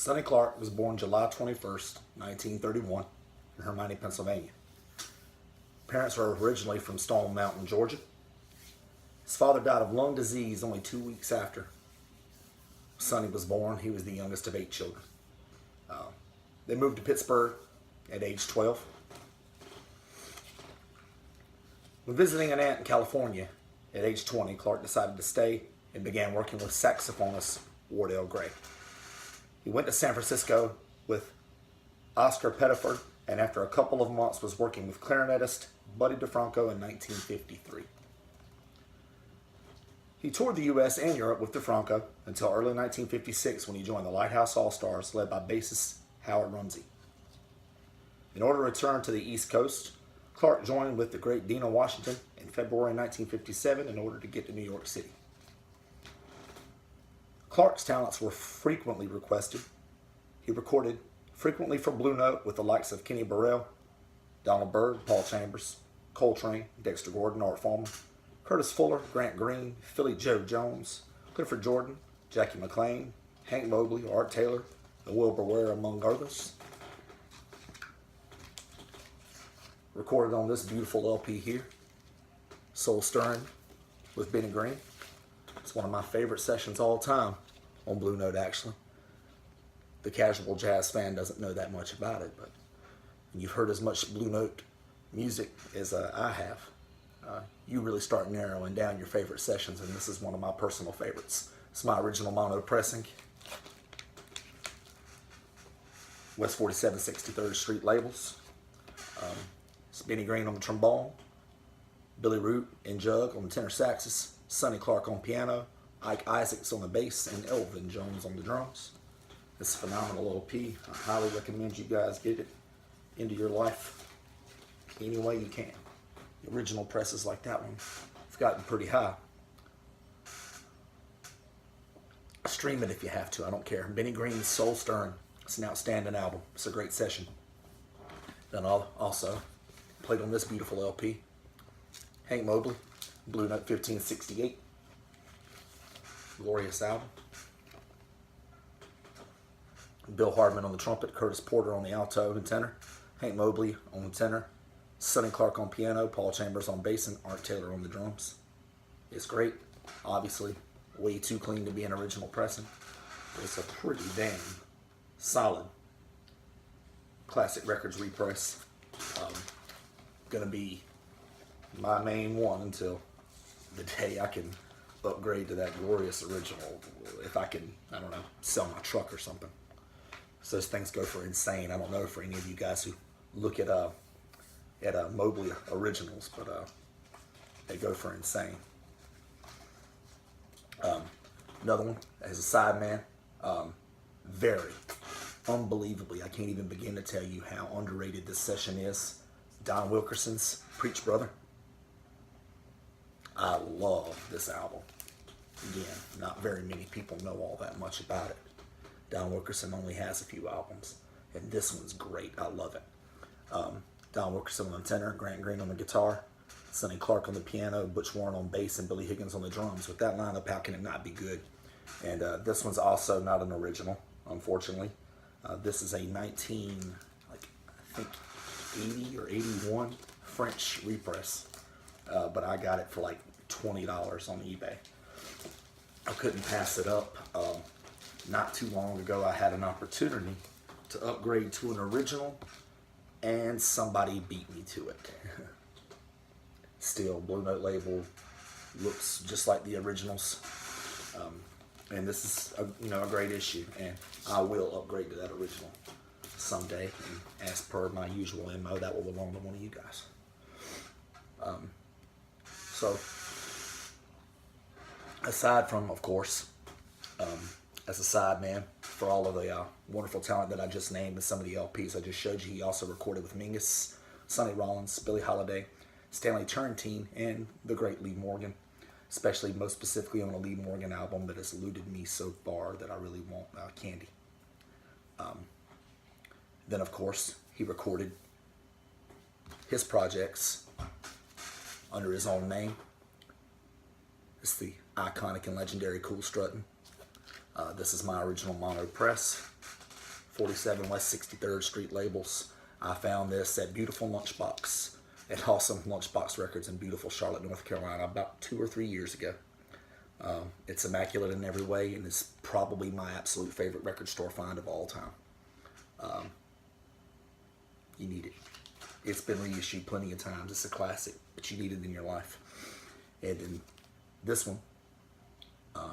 Sonny Clark was born July 21st, 1931, in Hermione, Pennsylvania. Parents were originally from Stone Mountain, Georgia. His father died of lung disease only 2 weeks after Sonny was born. He was the youngest of 8 children. They moved to Pittsburgh at age 12. When visiting an aunt in California at age 20, Clark decided to stay and began working with saxophonist Wardell Gray. He went to San Francisco with Oscar Pettiford, and after a couple of months was working with clarinetist Buddy DeFranco in 1953. He toured the U.S. and Europe with DeFranco until early 1956 when he joined the Lighthouse All-Stars led by bassist Howard Rumsey. In order to return to the East Coast, Clark joined with the great Dina Washington in February 1957 in order to get to New York City. Clark's talents were frequently requested. He recorded frequently for Blue Note with the likes of Kenny Burrell, Donald Byrd, Paul Chambers, Coltrane, Dexter Gordon, Art Farmer, Curtis Fuller, Grant Green, Philly Joe Jones, Clifford Jordan, Jackie McLean, Hank Mobley, Art Taylor, and Wilbur Ware, among others. Recorded on this beautiful LP here, Soul Stirring with Benny Green. It's one of my favorite sessions all time on Blue Note, actually. The casual jazz fan doesn't know that much about it, but when you've heard as much Blue Note music as I have, you really start narrowing down your favorite sessions, and this is one of my personal favorites. It's my original mono pressing. West 47 63rd Street labels. It's Benny Green on the trombone, Billy Root and Jug on the tenor saxes, Sonny Clark on piano, Ike Isaacs on the bass, and Elvin Jones on the drums. It's a phenomenal LP. I highly recommend you guys get it into your life any way you can. The original presses like that one have gotten pretty high. Stream it if you have to, I don't care. Benny Green's Soul Stirring. It's an outstanding album. It's a great session. Then also played on this beautiful LP. Hank Mobley, Blue Note 1568. Glorious album. Bill Hardman on the trumpet, Curtis Porter on the alto and tenor, Hank Mobley on the tenor, Sonny Clark on piano, Paul Chambers on bass, and Art Taylor on the drums. It's great. Obviously, way too clean to be an original pressing. But it's a pretty damn solid Classic Records repress. Gonna be my main one until the day I can upgrade to that glorious original. If I can, I don't know, sell my truck or something. So those things go for insane. I don't know for any of you guys who look at Mobley originals, but they go for insane. Another one as a sideman, very unbelievably, I can't even begin to tell you how underrated this session is. Don Wilkerson's Preach Brother. I love this album. Again, not very many people know all that much about it. Don Wilkerson only has a few albums, and this one's great. I love it. Don Wilkerson on the tenor, Grant Green on the guitar, Sonny Clark on the piano, Butch Warren on bass, and Billy Higgins on the drums. With that lineup, how can it not be good? And this one's also not an original, unfortunately. This is a 80 or 81 French repress, but I got it for like $20 on eBay. I couldn't pass it up. Not too long ago, I had an opportunity to upgrade to an original, and somebody beat me to it. Still, Blue Note label looks just like the originals, and this is a great issue, and I will upgrade to that original someday, and as per my usual MO, that will belong to one of you guys. So, aside from, of course, as a sideman for all of the wonderful talent that I just named and some of the LPs I just showed you, he also recorded with Mingus, Sonny Rollins, Billie Holiday, Stanley Turrentine, and the great Lee Morgan, especially most specifically on a Lee Morgan album that has eluded me so far that I really want, Candy. Then, of course, he recorded his projects under his own name. It's the iconic and legendary Cool Struttin'. This is my original mono press. 47 West 63rd Street labels. I found this at Beautiful Lunchbox at Awesome Lunchbox Records in beautiful Charlotte, North Carolina, about 2 or 3 years ago. It's immaculate in every way, and it's probably my absolute favorite record store find of all time. You need it. It's been reissued plenty of times. It's a classic, but you need it in your life. And in this one,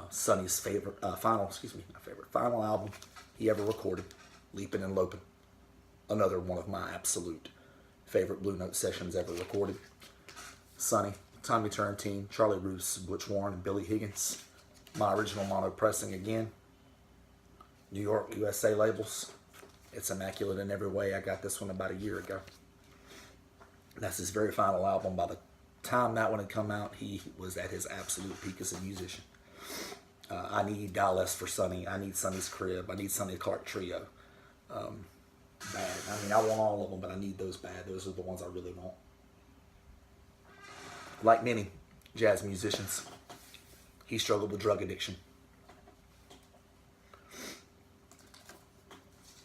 Sonny's final album he ever recorded, Leapin' and Lopin'. Another one of my absolute favorite Blue Note sessions ever recorded. Sonny, Tommy Turrentine, Charlie Roos, Butch Warren, and Billy Higgins. My original mono pressing again. New York, USA labels. It's immaculate in every way. I got this one about a year ago. That's his very final album. By the time that one had come out, he was at his absolute peak as a musician. I need Die Less for Sonny. I need Sonny's Crib. I need Sonny Clark Trio. Bad. I mean, I want all of them, but I need those bad. Those are the ones I really want. Like many jazz musicians, he struggled with drug addiction.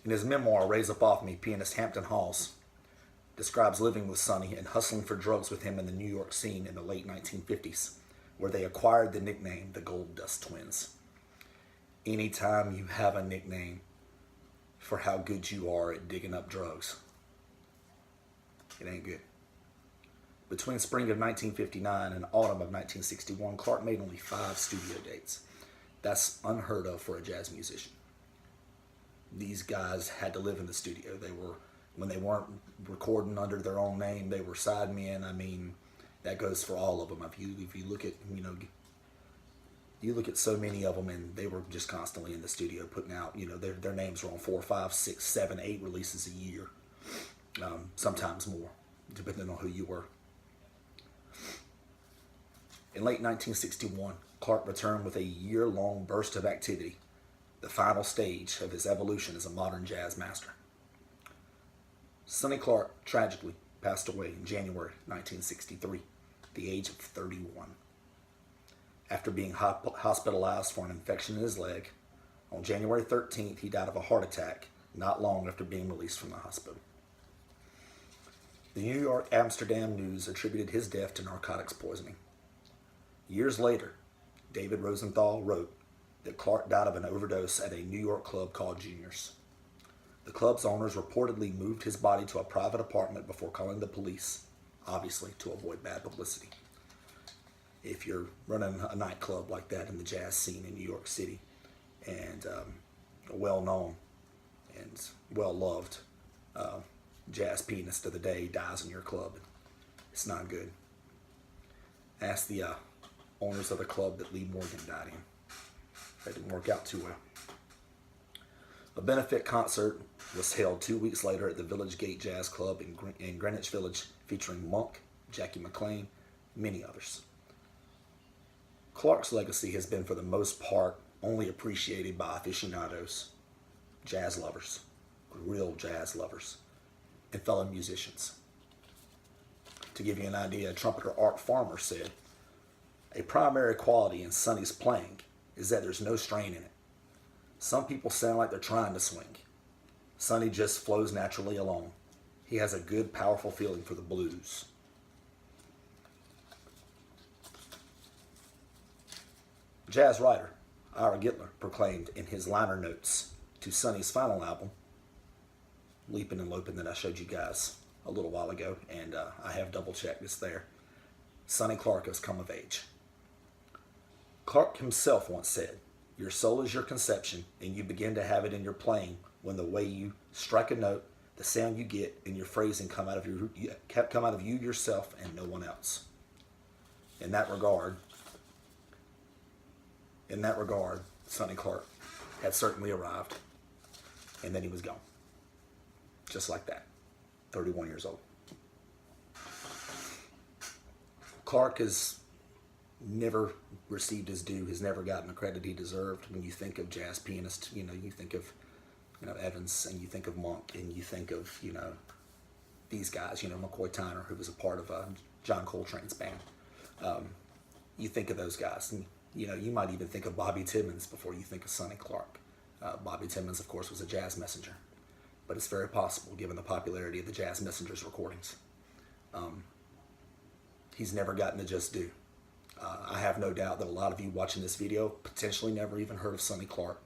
In his memoir, Raise Up Off Me, pianist Hampton Halls describes living with Sonny and hustling for drugs with him in the New York scene in the late 1950s, where they acquired the nickname the Gold Dust Twins. Anytime you have a nickname for how good you are at digging up drugs, it ain't good. Between spring of 1959 and autumn of 1961, Clark made only 5 studio dates. That's unheard of for a jazz musician. These guys had to live in the studio. When they weren't recording under their own name, they were sidemen. I mean, that goes for all of them. If you look at, you look at so many of them, and they were just constantly in the studio putting out, their names were on 4, 5, 6, 7, 8 releases a year, sometimes more, depending on who you were. In late 1961, Clark returned with a year-long burst of activity, the final stage of his evolution as a modern jazz master. Sonny Clark tragically passed away in January 1963, at the age of 31. After being hospitalized for an infection in his leg, on January 13th, he died of a heart attack not long after being released from the hospital. The New York Amsterdam News attributed his death to narcotics poisoning. Years later, David Rosenthal wrote that Clark died of an overdose at a New York club called Junior's. The club's owners reportedly moved his body to a private apartment before calling the police, obviously to avoid bad publicity. If you're running a nightclub like that in the jazz scene in New York City, and a well-known and well-loved jazz pianist of the day dies in your club, it's not good. Ask the owners of the club that Lee Morgan died in. That didn't work out too well. A benefit concert was held 2 weeks later at the Village Gate Jazz Club in Greenwich Village, featuring Monk, Jackie McLean, many others. Clark's legacy has been, for the most part, only appreciated by aficionados, jazz lovers, real jazz lovers, and fellow musicians. To give you an idea, trumpeter Art Farmer said, "A primary quality in Sonny's playing is that there's no strain in it. Some people sound like they're trying to swing. Sonny just flows naturally along. He has a good, powerful feeling for the blues." Jazz writer Ira Gitler proclaimed in his liner notes to Sonny's final album, Leapin' and Lopin', that I showed you guys a little while ago, and I have double-checked it's there, Sonny Clark has come of age. Clark himself once said, "Your soul is your conception, and you begin to have it in your playing when the way you strike a note, the sound you get, and your phrasing come out of you yourself and no one else." In that regard, Sonny Clark had certainly arrived, and then he was gone. Just like that, 31 years old. Clark has never received his due, has never gotten the credit he deserved. When you think of jazz pianists, you think of Evans, and you think of Monk, and you think of these guys, McCoy Tyner, who was a part of John Coltrane's band. You think of those guys, and you might even think of Bobby Timmons before you think of Sonny Clark. Bobby Timmons, of course, was a jazz messenger. but it's very possible given the popularity of the Jazz Messengers recordings. He's never gotten to just do. I have no doubt that a lot of you watching this video potentially never even heard of Sonny Clark,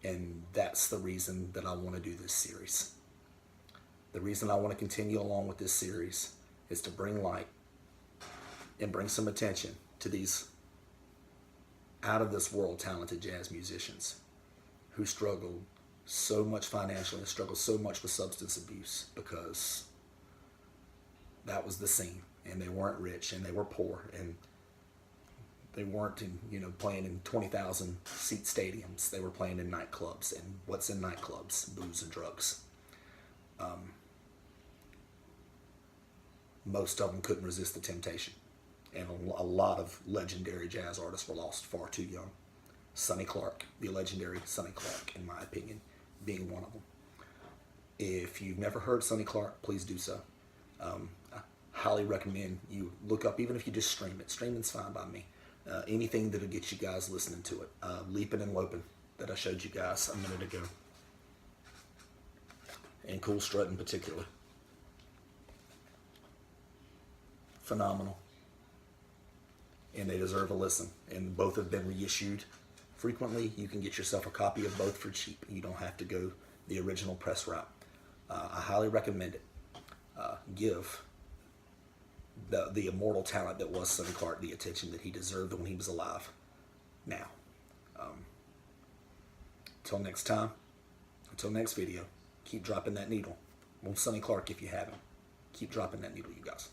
and that's the reason that I want to do this series. The reason I want to continue along with this series is to bring light and bring some attention to these out of this world talented jazz musicians who struggled so much financially and struggled so much with substance abuse, because that was the scene, and they weren't rich and they were poor, and they weren't playing in 20,000 seat stadiums. They were playing in nightclubs, and what's in nightclubs? Booze and drugs. Most of them couldn't resist the temptation, and a lot of legendary jazz artists were lost far too young. Sonny Clark, the legendary Sonny Clark, in my opinion, being one of them. If you've never heard Sonny Clark, please do so. I highly recommend you look up, even if you just stream it. Streaming's fine by me. Anything that'll get you guys listening to it. Leaping and Loping that I showed you guys a minute ago. And Cool Strutting particularly. Phenomenal. And they deserve a listen. And both have been reissued frequently. You can get yourself a copy of both for cheap. You don't have to go the original press route. I highly recommend it. Give the immortal talent that was Sonny Clark the attention that he deserved when he was alive. Now, until next time, until next video, keep dropping that needle. On Sonny Clark if you haven't. Keep dropping that needle, you guys.